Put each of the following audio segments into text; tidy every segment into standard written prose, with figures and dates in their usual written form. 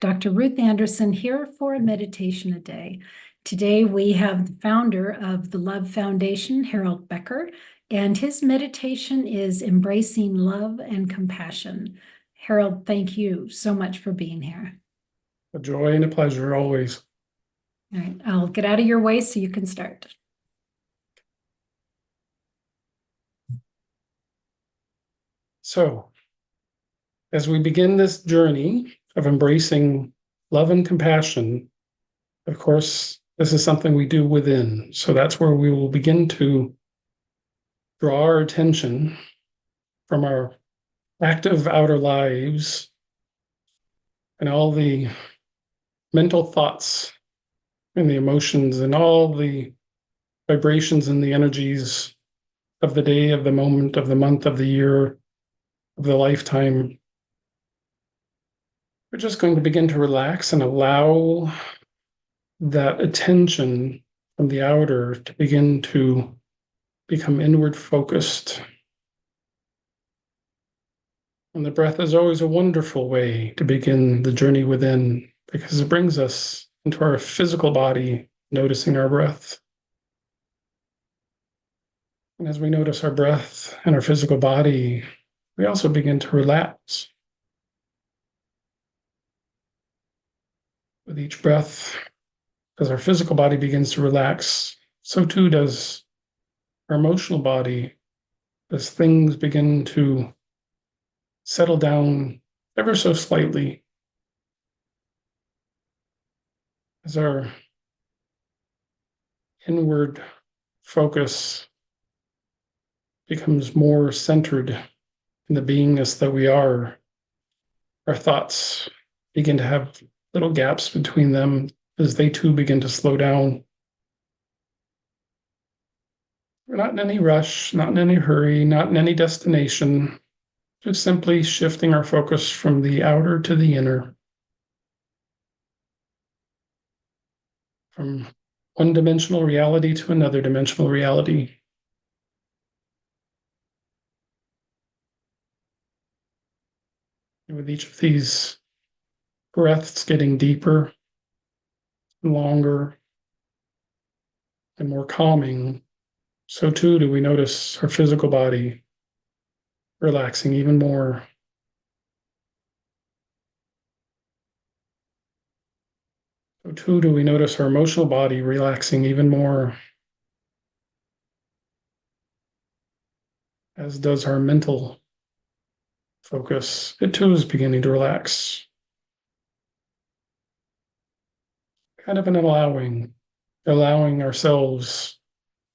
Dr. Ruth Anderson here for a meditation a day. Today we have the founder of the Love Foundation, Harold Becker, and his meditation is embracing love and compassion. Harold, thank you so much for being here. A joy and a pleasure always. All right, I'll get out of your way so you can start. So, as we begin this journey of embracing love and compassion, of course, this is something we do within. So that's where we will begin to draw our attention from our active outer lives and all the mental thoughts and the emotions and all the vibrations and the energies of the day, of the moment, of the month, of the year, of the lifetime. We're just going to begin to relax and allow that attention from the outer to begin to become inward focused. And the breath is always a wonderful way to begin the journey within because it brings us into our physical body, noticing our breath. And as we notice our breath and our physical body, we also begin to relax. With each breath, as our physical body begins to relax, so too does our emotional body as things begin to settle down ever so slightly. As our inward focus becomes more centered in the beingness that we are, our thoughts begin to have little gaps between them as they too begin to slow down. We're not in any rush, not in any hurry, not in any destination, just simply shifting our focus from the outer to the inner, from one-dimensional reality to another dimensional reality. And with each of these breaths getting deeper, longer, and more calming, so too do we notice our physical body relaxing even more. So too do we notice our emotional body relaxing even more, as does our mental focus. It too is beginning to relax. Kind of an allowing ourselves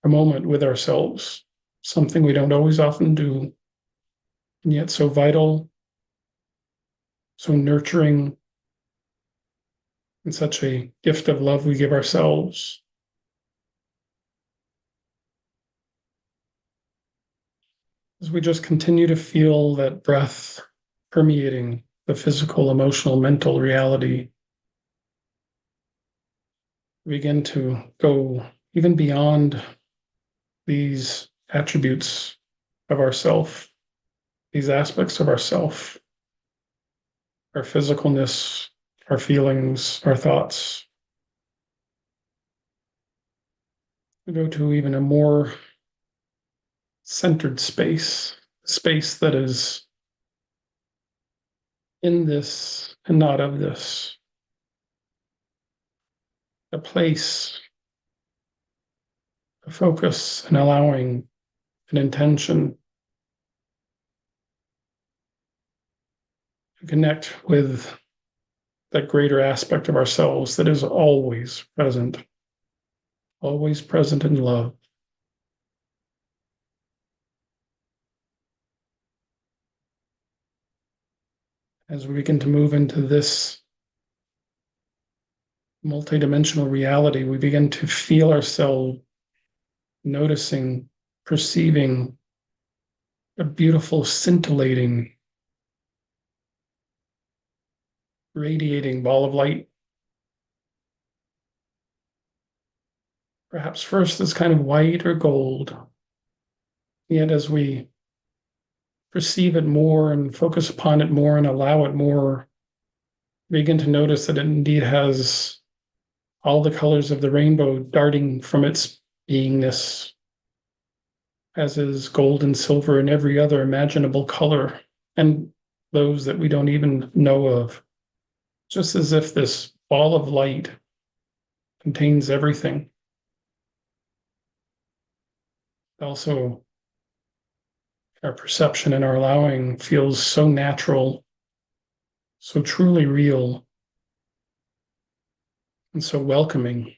a moment with ourselves, something we don't always often do, and yet so vital, so nurturing, and such a gift of love we give ourselves. As we just continue to feel that breath permeating the physical, emotional, mental reality, we begin to go even beyond these attributes of ourself, these aspects of ourself, our physicalness, our feelings, our thoughts. We go to even a more centered space, space that is in this and not of this, a place, a focus, an allowing, an intention to connect with that greater aspect of ourselves that is always present in love. As we begin to move into this multidimensional reality, we begin to feel ourselves noticing, perceiving a beautiful, scintillating, radiating ball of light. Perhaps first it's kind of white or gold. Yet as we perceive it more and focus upon it more and allow it more, begin to notice that it indeed has all the colors of the rainbow darting from its beingness, as is gold and silver and every other imaginable color, and those that we don't even know of. Just as if this ball of light contains everything. Also, our perception and our allowing feels so natural, so truly real, and so welcoming.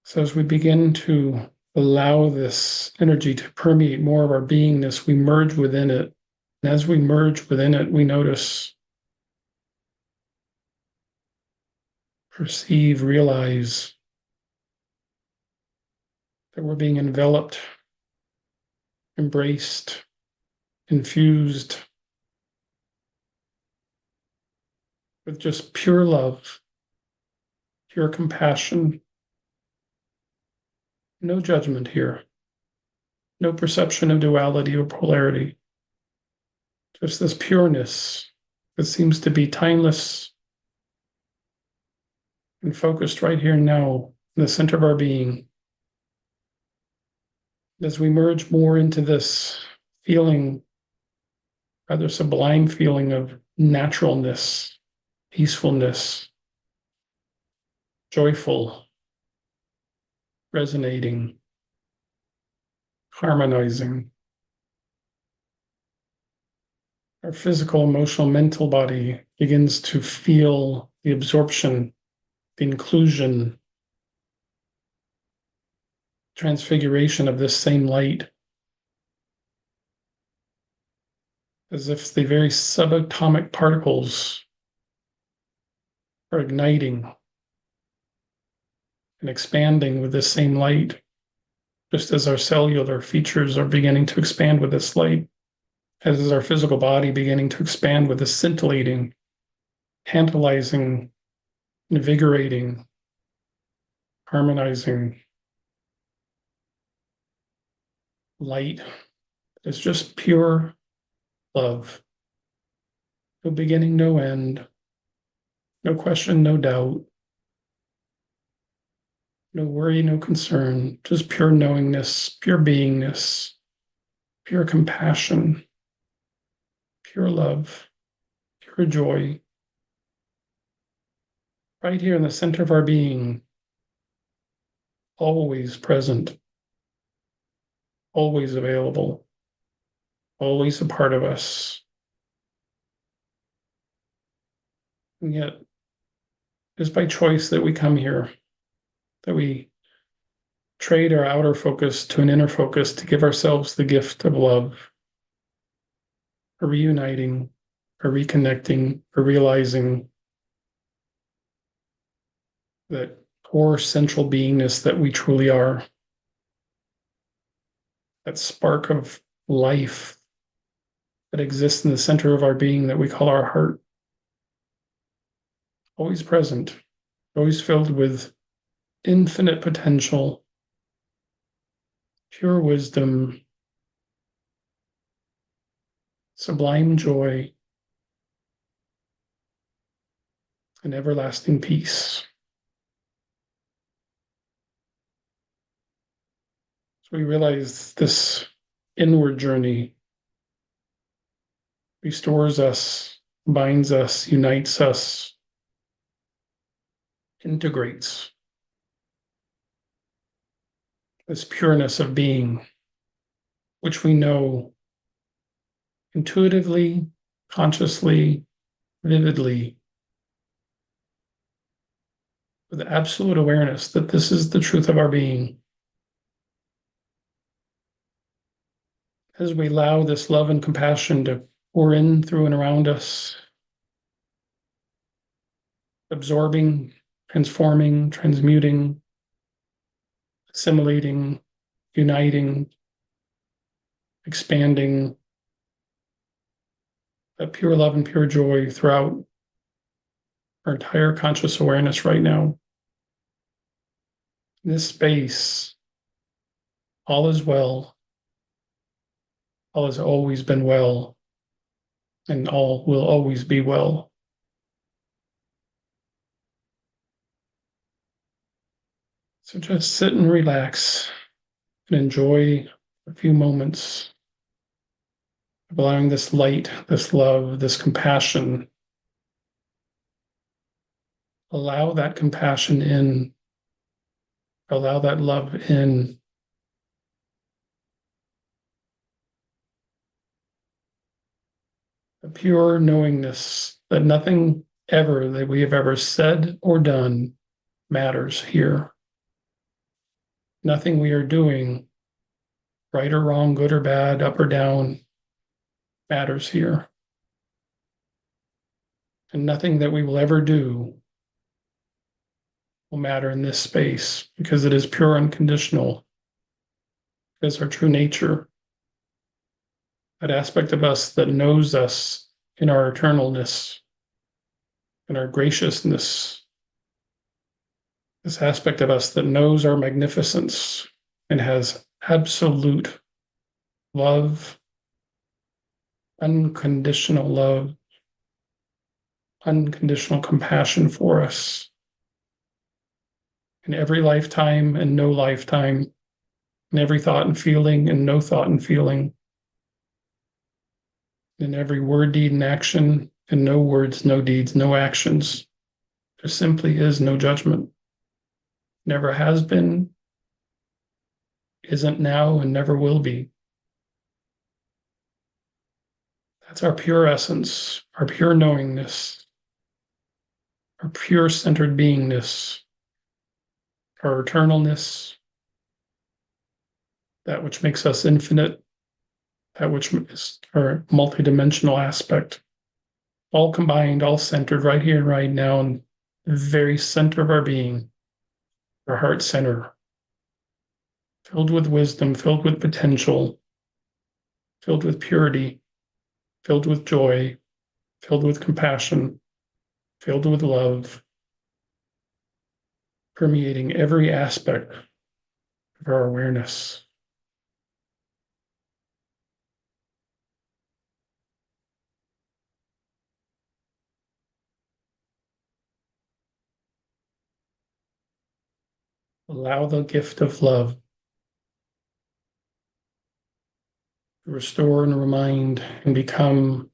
So as we begin to allow this energy to permeate more of our beingness, we merge within it. And as we merge within it, we notice, perceive, realize that we're being enveloped, embraced, infused with just pure love, pure compassion. No judgment here, no perception of duality or polarity, just this pureness that seems to be timeless and focused right here and now in the center of our being. As we merge more into this feeling, rather sublime feeling of naturalness, peacefulness, joyful, resonating, harmonizing. Our physical, emotional, mental body begins to feel the absorption, the inclusion, transfiguration of this same light, as if the very subatomic particles are igniting and expanding with this same light, just as our cellular features are beginning to expand with this light, as is our physical body beginning to expand with this scintillating, tantalizing, invigorating, harmonizing light. It's just pure love. No beginning, no end, no question, no doubt, no worry, no concern, just pure knowingness, pure beingness, pure compassion, pure love, pure joy. Right here in the center of our being, always present, always available, always a part of us. And yet, it's by choice that we come here, that we trade our outer focus to an inner focus to give ourselves the gift of love, a reuniting, a reconnecting, a realizing that core central beingness that we truly are, that spark of life that exists in the center of our being that we call our heart, always present, always filled with infinite potential, pure wisdom, sublime joy, and everlasting peace. So we realize this inward journey restores us, binds us, unites us, integrates this pureness of being, which we know intuitively, consciously, vividly, with absolute awareness that this is the truth of our being. As we allow this love and compassion to pour in through and around us, absorbing, transforming, transmuting, assimilating, uniting, expanding, that pure love and pure joy throughout our entire conscious awareness right now. In this space, all is well, all has always been well, and all will always be well. So just sit and relax and enjoy a few moments of allowing this light, this love, this compassion. Allow that compassion in, allow that love in. A pure knowingness that nothing ever that we have ever said or done matters here. Nothing we are doing, right or wrong, good or bad, up or down, matters here. And nothing that we will ever do will matter in this space because it is pure unconditional. It is our true nature. That aspect of us that knows us in our eternalness, in our graciousness, this aspect of us that knows our magnificence and has absolute love, unconditional love, unconditional compassion for us in every lifetime and no lifetime, in every thought and feeling and no thought and feeling, in every word, deed, and action, and no words, no deeds, no actions. There simply is no judgment. Never has been, isn't now, and never will be. That's our pure essence, our pure knowingness, our pure centered beingness, our eternalness, that which makes us infinite, that which is our multidimensional aspect, all combined, all centered right here and right now in the very center of our being, our heart center, filled with wisdom, filled with potential, filled with purity, filled with joy, filled with compassion, filled with love, permeating every aspect of our awareness. Allow the gift of love to restore and remind and become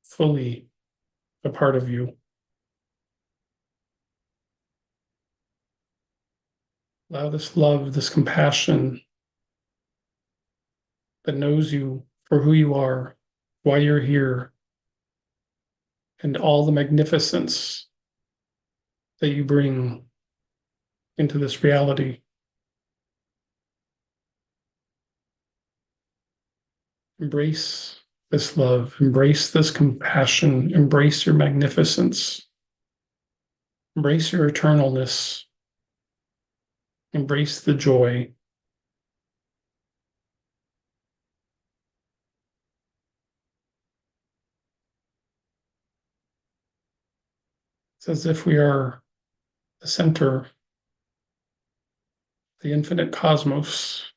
fully a part of you. Allow this love, this compassion that knows you for who you are, why you're here, and all the magnificence that you bring into this reality. Embrace this love, embrace this compassion, embrace your magnificence, embrace your eternalness, embrace the joy. It's as if we are the center, the infinite cosmos,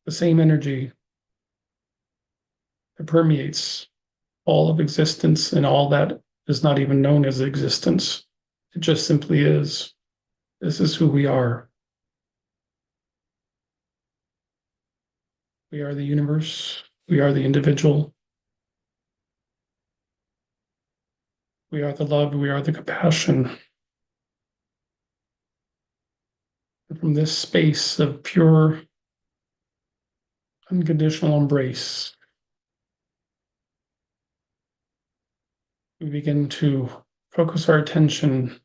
the same energy that permeates all of existence and all that is not even known as existence. It just simply is. This is who we are. We are the universe. We are the individual. We are the love. We are the compassion. And from this space of pure, unconditional embrace, we begin to focus our attention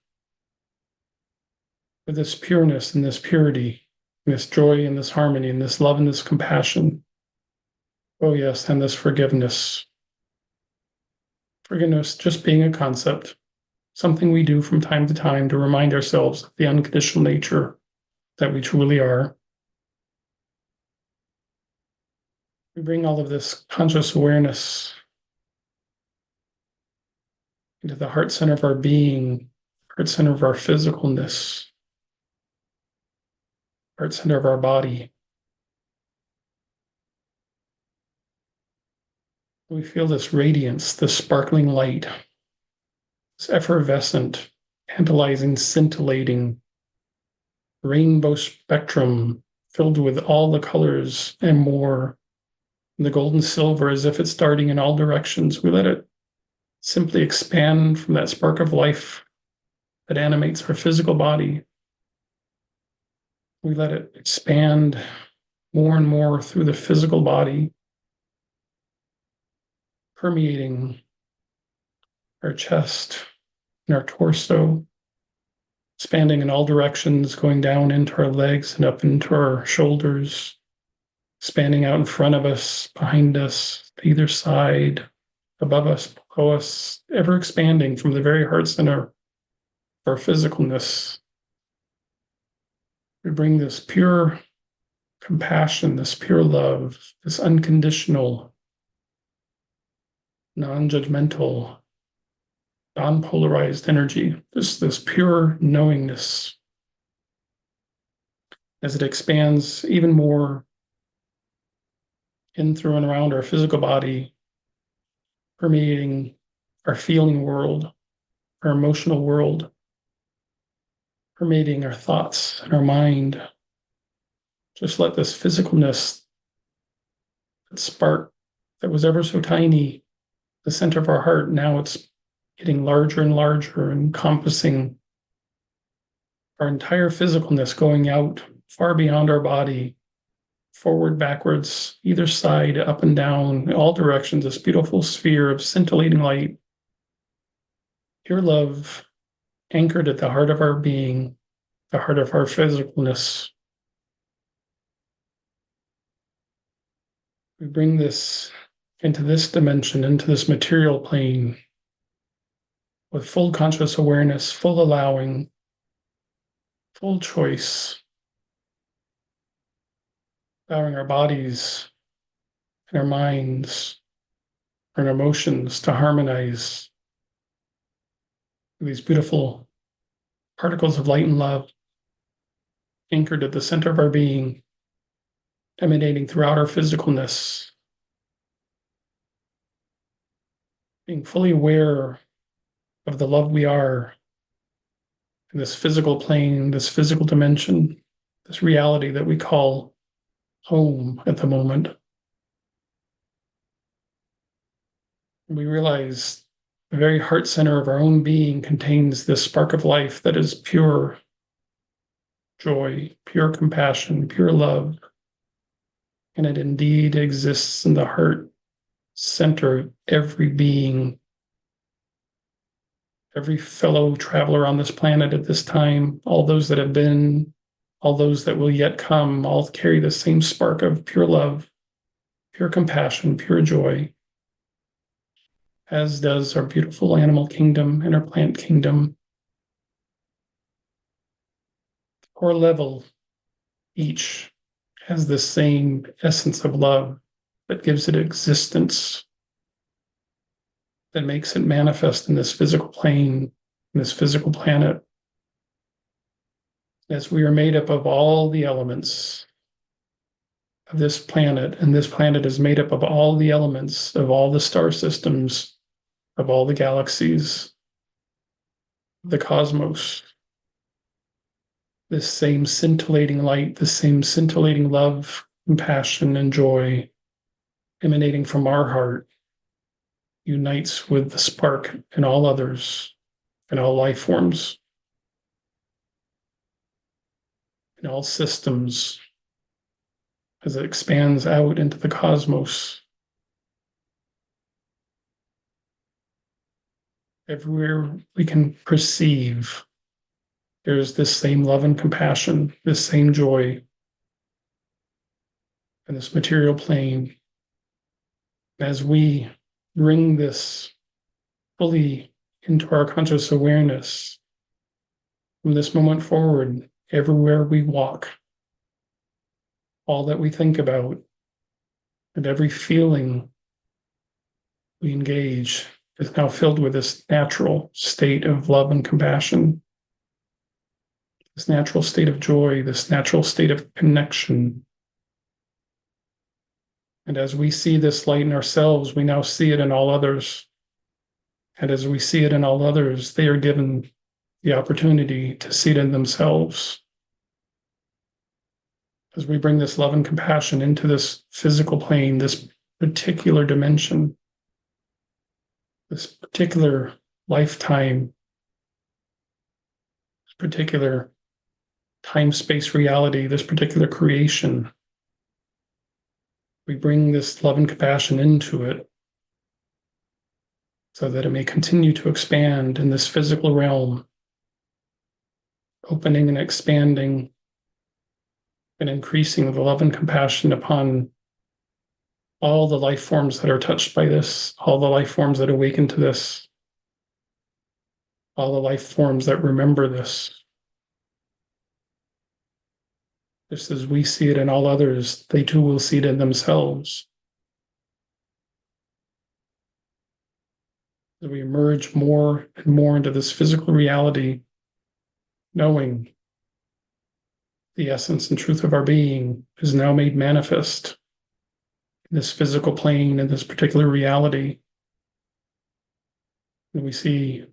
with this pureness and this purity, and this joy and this harmony and this love and this compassion. Oh, yes, and this forgiveness. Forgiveness just being a concept, something we do from time to time to remind ourselves of the unconditional nature that we truly are. We bring all of this conscious awareness into the heart center of our being, heart center of our physicalness, heart center of our body. We feel this radiance, this sparkling light, this effervescent, tantalizing, scintillating rainbow spectrum filled with all the colors and more. And the gold and silver, as if it's darting in all directions. We let it simply expand from that spark of life that animates our physical body. We let it expand more and more through the physical body, permeating our chest and our torso, expanding in all directions, going down into our legs and up into our shoulders, expanding out in front of us, behind us, to either side, above us, below us, ever expanding from the very heart center of our physicalness. We bring this pure compassion, this pure love, this unconditional, non-judgmental, non-polarized energy, this pure knowingness as it expands even more in, through, and around our physical body, permeating our feeling world, our emotional world, permeating our thoughts and our mind. Just let this physicalness, that spark that was ever so tiny, the center of our heart, now it's getting larger and larger, encompassing our entire physicalness, going out far beyond our body, forward, backwards, either side, up and down, in all directions, this beautiful sphere of scintillating light, pure love, anchored at the heart of our being, the heart of our physicalness. We bring this into this dimension, into this material plane, with full conscious awareness, full allowing, full choice, allowing our bodies and our minds and our emotions to harmonize with these beautiful particles of light and love anchored at the center of our being, emanating throughout our physicalness, being fully aware of the love we are in this physical plane, this physical dimension, this reality that we call home at the moment. We realize the very heart center of our own being contains this spark of life that is pure joy, pure compassion, pure love. And it indeed exists in the heart center of every being, every fellow traveler on this planet at this time, all those that have been, all those that will yet come, all carry the same spark of pure love, pure compassion, pure joy, as does our beautiful animal kingdom and our plant kingdom. Core level, each has the same essence of love that gives it existence, that makes it manifest in this physical plane, in this physical planet. As we are made up of all the elements of this planet, and this planet is made up of all the elements of all the star systems, of all the galaxies, the cosmos. This same scintillating light, the same scintillating love, compassion, and joy emanating from our heart unites with the spark in all others, in all life forms, in all systems, as it expands out into the cosmos. Everywhere we can perceive, there's this same love and compassion, this same joy in this material plane. As we bring this fully into our conscious awareness, from this moment forward, everywhere we walk, all that we think about, and every feeling we engage is now filled with this natural state of love and compassion, this natural state of joy, this natural state of connection. And as we see this light in ourselves, we now see it in all others. And as we see it in all others, they are given the opportunity to see it in themselves. As we bring this love and compassion into this physical plane, this particular dimension, this particular lifetime, this particular time-space reality, this particular creation, we bring this love and compassion into it so that it may continue to expand in this physical realm, opening and expanding and increasing the love and compassion upon all the life forms that are touched by this, all the life forms that awaken to this, all the life forms that remember this. Just as we see it in all others, they too will see it in themselves. As we emerge more and more into this physical reality, knowing the essence and truth of our being is now made manifest in this physical plane, in this particular reality. And we see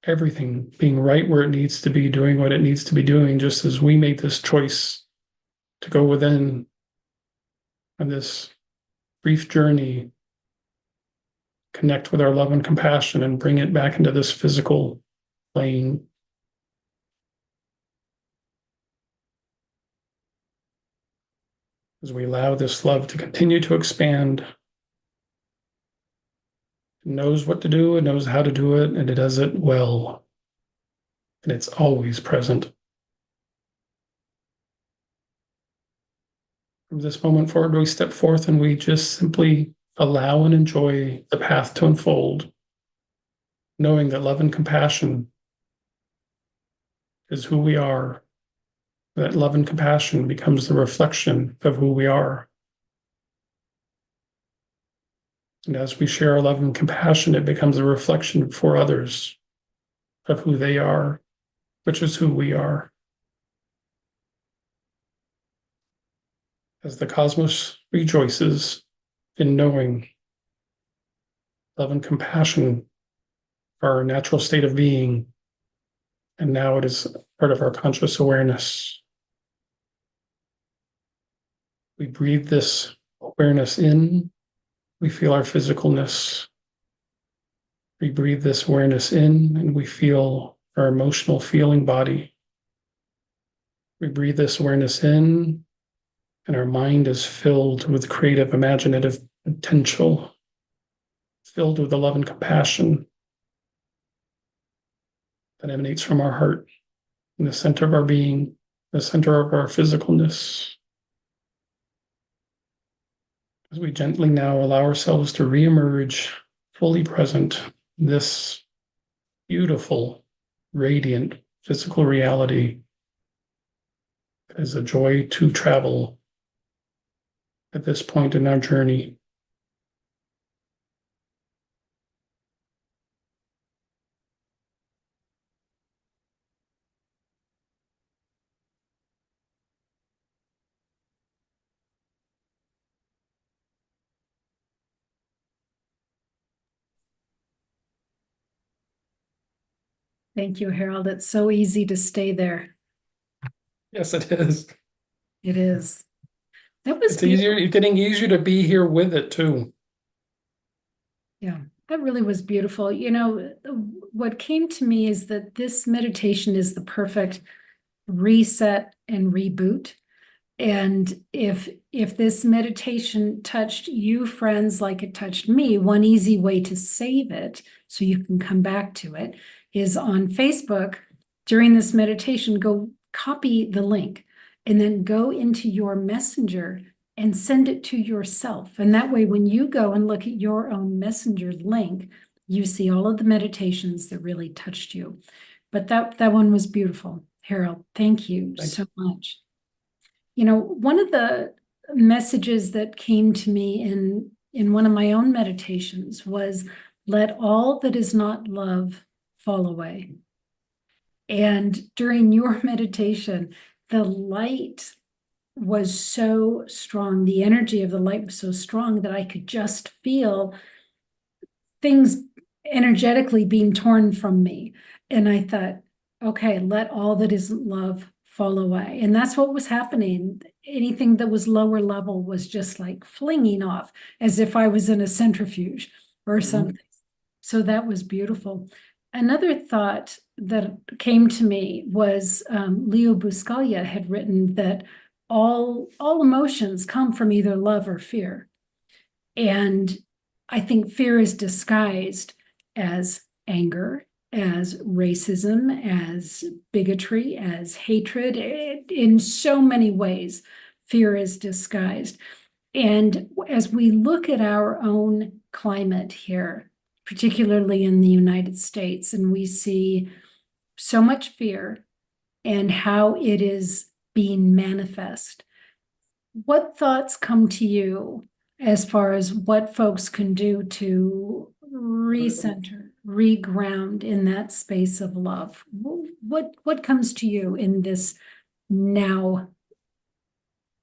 everything being right where it needs to be, doing what it needs to be doing, just as we made this choice to go within on this brief journey, connect with our love and compassion, and bring it back into this physical plane. As we allow this love to continue to expand, it knows what to do, it knows how to do it, and it does it well. And it's always present. From this moment forward, we step forth and we just simply allow and enjoy the path to unfold, knowing that love and compassion is who we are, that love and compassion becomes the reflection of who we are. And as we share our love and compassion, it becomes a reflection for others of who they are, which is who we are. As the cosmos rejoices in knowing love and compassion are our natural state of being, and now it is part of our conscious awareness. We breathe this awareness in, we feel our physicalness. We breathe this awareness in, and we feel our emotional feeling body. We breathe this awareness in, and our mind is filled with creative, imaginative potential, filled with the love and compassion that emanates from our heart, in the center of our being, the center of our physicalness. As we gently now allow ourselves to reemerge fully present in this beautiful, radiant physical reality, it is a joy to travel at this point in our journey. Thank you, Harold. It's so easy to stay there. Yes, it is. It is. That was It's easier, it's getting easier to be here with it too. Yeah, that really was beautiful. You know, what came to me is that this meditation is the perfect reset and reboot. And if this meditation touched you, friends, like it touched me, one easy way to save it so you can come back to it is on Facebook during this meditation, go copy the link and then go into your messenger and send it to yourself. And that way, when you go and look at your own messenger link, you see all of the meditations that really touched you. But that one was beautiful. Harold, thank you so much. You know, one of the messages that came to me in one of my own meditations was, let all that is not love fall away. And during your meditation, the light was so strong. The energy of the light was so strong that I could just feel things energetically being torn from me. And I thought, okay, let all that isn't love fall away. And that's what was happening. Anything that was lower level was just like flinging off as if I was in a centrifuge or something. So that was beautiful. Another thought that came to me was Leo Buscaglia had written that all emotions come from either love or fear. And I think fear is disguised as anger, as racism, as bigotry, as hatred. In so many ways, fear is disguised. And as we look at our own climate here, particularly in the United States, and we see so much fear and how it is being manifest, what thoughts come to you as far as what folks can do to recenter, reground in that space of love? What comes to you in this now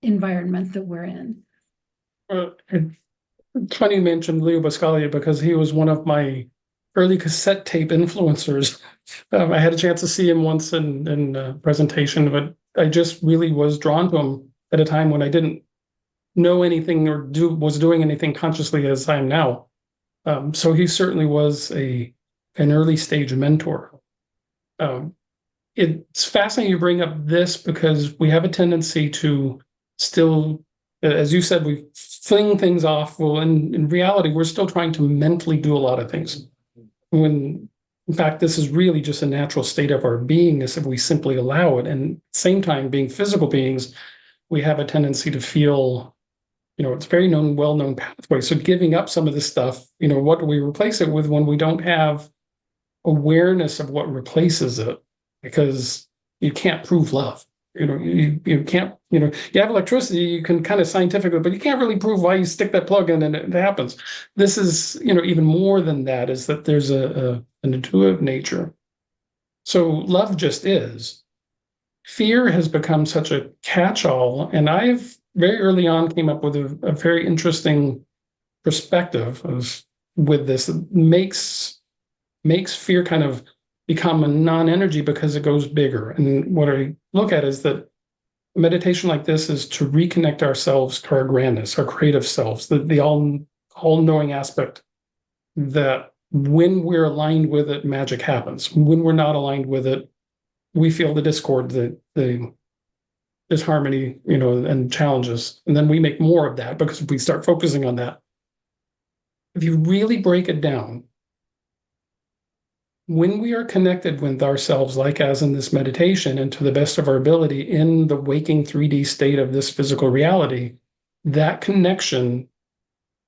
environment that we're in? It's funny you mentioned Leo Buscaglia because he was one of my early cassette tape influencers. I had a chance to see him once in a presentation, but I just really was drawn to him at a time when I didn't know anything or was doing anything consciously as I am now. So he certainly was an early stage mentor. It's fascinating you bring up this because we have a tendency to still, as you said, we fling things off. Well, in reality, we're still trying to mentally do a lot of things. When, in fact, this is really just a natural state of our beingness if we simply allow it. And at the same time, being physical beings, we have a tendency to feel, it's very well-known pathway. So giving up some of this stuff, what do we replace it with when we don't have awareness of what replaces it? Because you can't prove love. You can't, you have electricity, you can kind of scientifically, but you can't really prove why you stick that plug in and it happens. This is, even more than that, is that there's an intuitive nature. So love just is. Fear has become such a catch-all, and I've very early on came up with a very interesting perspective with this. It makes fear kind of become a non-energy because it goes bigger. And what I look at is that meditation like this is to reconnect ourselves to our grandness, our creative selves, the all-knowing aspect, that when we're aligned with it, magic happens. When we're not aligned with it, we feel the discord, the disharmony, and challenges. And then we make more of that because we start focusing on that. If you really break it down, when we are connected with ourselves, like as in this meditation, and to the best of our ability in the waking 3D state of this physical reality, that connection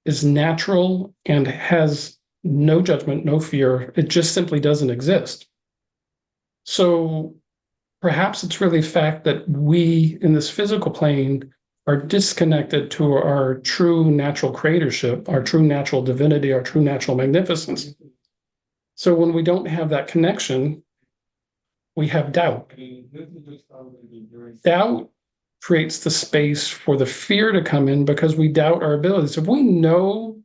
is natural and has no judgment, no fear. It just simply doesn't exist. So perhaps it's really the fact that we in this physical plane are disconnected to our true natural creatorship, our true natural divinity, our true natural magnificence. So when we don't have that connection, we have doubt. Doubt creates the space for the fear to come in because we doubt our abilities. If we know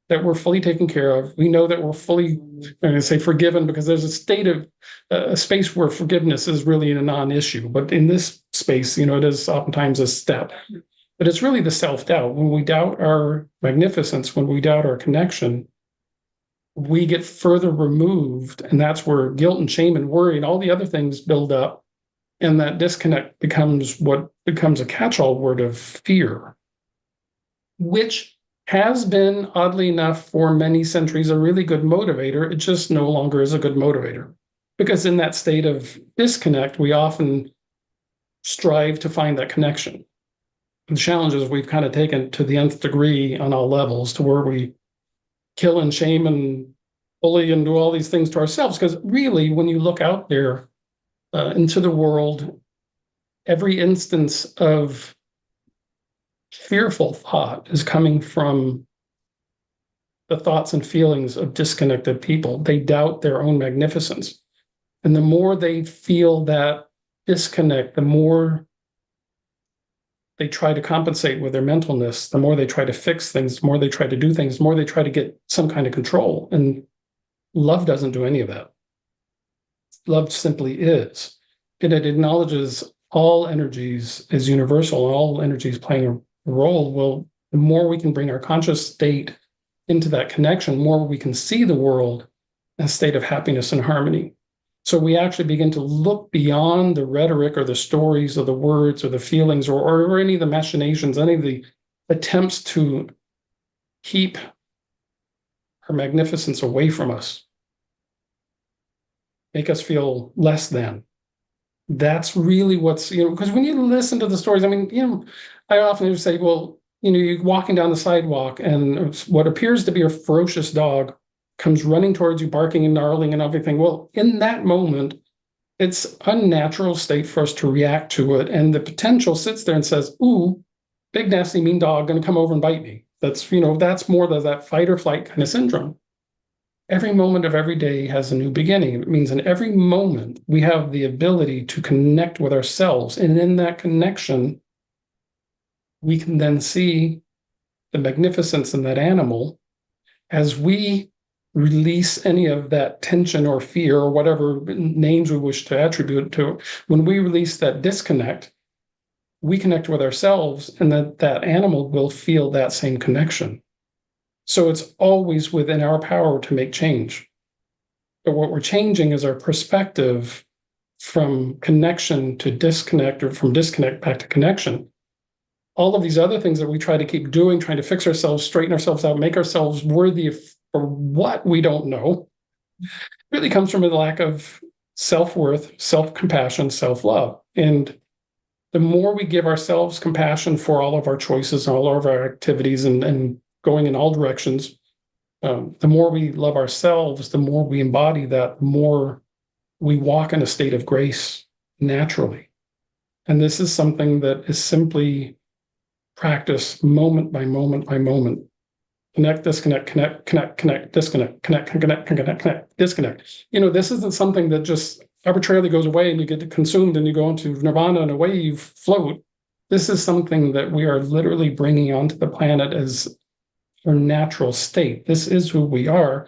that we're fully taken care of, we know that we're fully, I'm going to say forgiven, because there's a space where forgiveness is really a non-issue. But in this space, it is oftentimes a step. But it's really the self-doubt. When we doubt our magnificence, when we doubt our connection, we get further removed, and that's where guilt and shame and worry and all the other things build up, and that disconnect becomes what becomes a catch-all word of fear, which has been, oddly enough, for many centuries, a really good motivator. It just no longer is a good motivator, because in that state of disconnect, we often strive to find that connection. The challenge is we've kind of taken to the nth degree on all levels, to where we kill and shame and bully and do all these things to ourselves. Because really, when you look out there into the world, every instance of fearful thought is coming from the thoughts and feelings of disconnected people. They doubt their own magnificence. And the more they feel that disconnect, the more they try to compensate with their mentalness, the more they try to fix things, the more they try to do things, the more they try to get some kind of control. And love doesn't do any of that. Love simply is. And it acknowledges all energies as universal, and all energies playing a role. Well, the more we can bring our conscious state into that connection, the more we can see the world in a state of happiness and harmony. So we actually begin to look beyond the rhetoric or the stories or the words or the feelings or any of the machinations, any of the attempts to keep her magnificence away from us, make us feel less than. That's really what's, because when you listen to the stories, I mean, I often say, well, you're walking down the sidewalk and what appears to be a ferocious dog comes running towards you, barking and gnarling and everything. Well, in that moment, it's unnatural state for us to react to it. And the potential sits there and says, ooh, big, nasty, mean dog going to come over and bite me. That's, that's more that fight or flight kind of syndrome. Every moment of every day has a new beginning. It means in every moment, we have the ability to connect with ourselves. And in that connection, we can then see the magnificence in that animal as we release any of that tension or fear or whatever names we wish to attribute to. When we release that disconnect, we connect with ourselves, and that animal will feel that same connection. So it's always within our power to make change. But what we're changing is our perspective from connection to disconnect, or from disconnect back to connection. All of these other things that we try to keep doing, trying to fix ourselves, straighten ourselves out, make ourselves worthy for what we don't know, really comes from a lack of self-worth, self-compassion, self-love. And the more we give ourselves compassion for all of our choices, all of our activities, and going in all directions, the more we love ourselves, the more we embody that, the more we walk in a state of grace naturally. And this is something that is simply practice moment by moment by moment. Connect, disconnect, connect, disconnect, connect, disconnect. This isn't something that just arbitrarily goes away and you get consumed and you go into nirvana and away you float. This is something that we are literally bringing onto the planet as our natural state. This is who we are,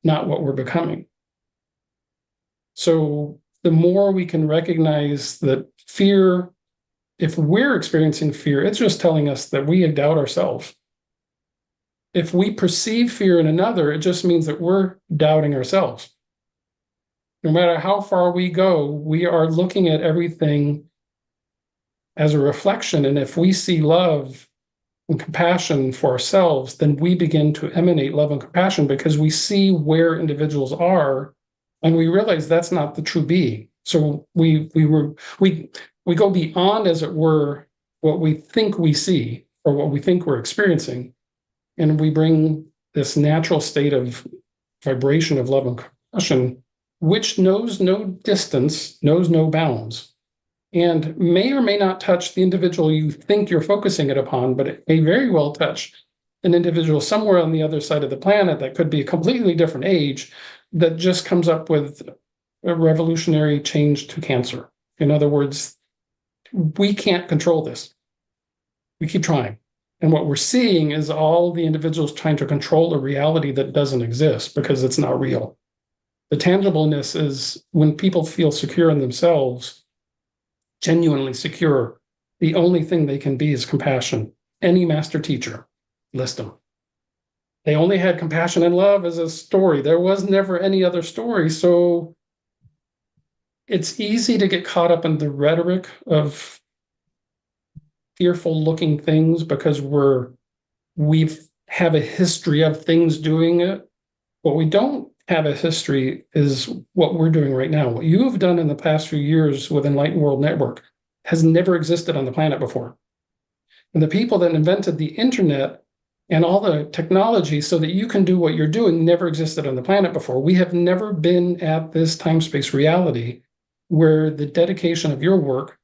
not what we're becoming. So the more we can recognize that fear, if we're experiencing fear, it's just telling us that we doubt ourselves. If we perceive fear in another, it just means that we're doubting ourselves. No matter how far we go, we are looking at everything as a reflection. And if we see love and compassion for ourselves, then we begin to emanate love and compassion because we see where individuals are and we realize that's not the true being. So we go beyond, as it were, what we think we see or what we think we're experiencing. And we bring this natural state of vibration of love and compassion, which knows no distance, knows no bounds, and may or may not touch the individual you think you're focusing it upon, but it may very well touch an individual somewhere on the other side of the planet that could be a completely different age that just comes up with a revolutionary change to cancer. In other words, we can't control this. We keep trying. And what we're seeing is all the individuals trying to control a reality that doesn't exist because it's not real. The tangibleness is when people feel secure in themselves, genuinely secure, the only thing they can be is compassion. Any master teacher, list them. They only had compassion and love as a story. There was never any other story. So it's easy to get caught up in the rhetoric of fearful looking things because we have a history of things doing it. What we don't have a history is what we're doing right now. What you have done in the past few years with Enlightened World Network has never existed on the planet before. And the people that invented the internet and all the technology so that you can do what you're doing never existed on the planet before. We have never been at this time-space reality where the dedication of your work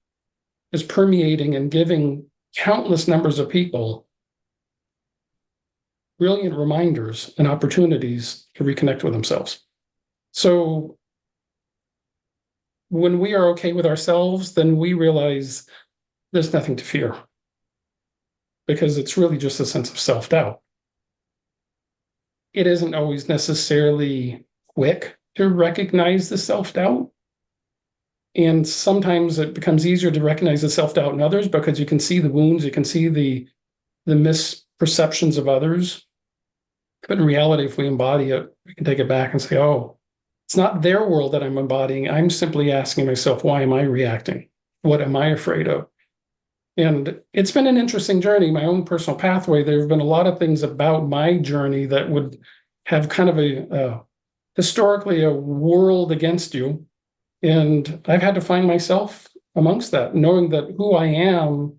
is permeating and giving countless numbers of people brilliant reminders and opportunities to reconnect with themselves. So when we are okay with ourselves, then we realize there's nothing to fear. because it's really just a sense of self-doubt. It isn't always necessarily quick to recognize the self-doubt. And sometimes it becomes easier to recognize the self-doubt in others because you can see the wounds, you can see the misperceptions of others. But in reality, if we embody it, we can take it back and say, oh, it's not their world that I'm embodying. I'm simply asking myself, why am I reacting? What am I afraid of? And it's been an interesting journey, my own personal pathway. There have been a lot of things about my journey that would have kind of historically a world against you. And I've had to find myself amongst that, knowing that who I am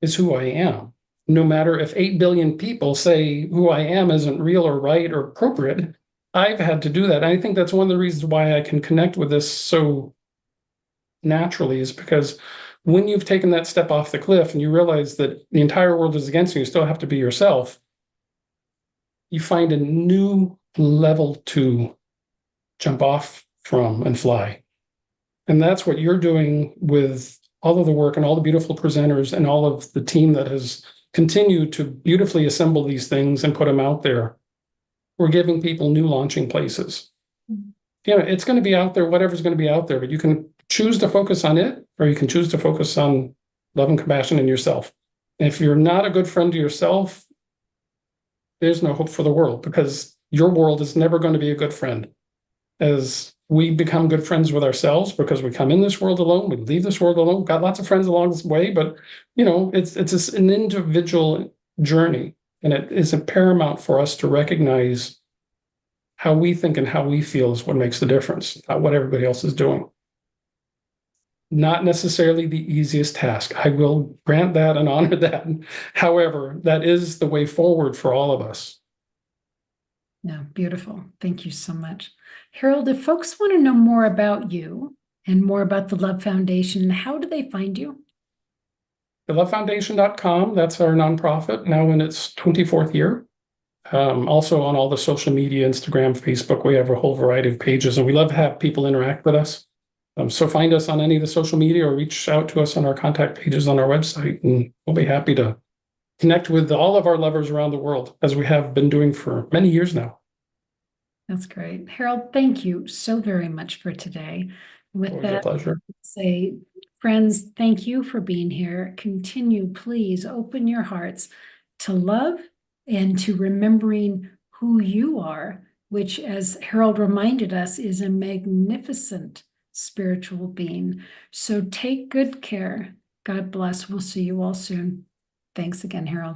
is who I am. No matter if 8 billion people say who I am isn't real or right or appropriate, I've had to do that. And I think that's one of the reasons why I can connect with this so naturally, is because when you've taken that step off the cliff and you realize that the entire world is against you, you still have to be yourself, you find a new level to jump off from and fly. And that's what you're doing with all of the work and all the beautiful presenters and all of the team that has continued to beautifully assemble these things and put them out there. We're giving people new launching places. You know, it's going to be out there, whatever's going to be out there, but you can choose to focus on it, or you can choose to focus on love and compassion in yourself. And if you're not a good friend to yourself, there's no hope for the world, because your world is never going to be a good friend. As we become good friends with ourselves, because we come in this world alone, we leave this world alone. We've got lots of friends along this way, but you know, it's an individual journey, and it is paramount for us to recognize how we think and how we feel is what makes the difference, not what everybody else is doing. Not necessarily the easiest task. I will grant that and honor that. However, that is the way forward for all of us. Yeah, beautiful. Thank you so much. Harold, if folks want to know more about you and more about the Love Foundation, how do they find you? TheLoveFoundation.com, that's our nonprofit, now in its 24th year. Also on all the social media, Instagram, Facebook, we have a whole variety of pages, and we love to have people interact with us. So find us on any of the social media or reach out to us on our contact pages on our website, and we'll be happy to connect with all of our lovers around the world, as we have been doing for many years now. That's great. Harold, thank you so very much for today. With Always a that, pleasure. say, friends, thank you for being here. Continue, please open your hearts to love and to remembering who you are, which, as Harold reminded us, is a magnificent spiritual being. So take good care. God bless. We'll see you all soon. Thanks again, Harold.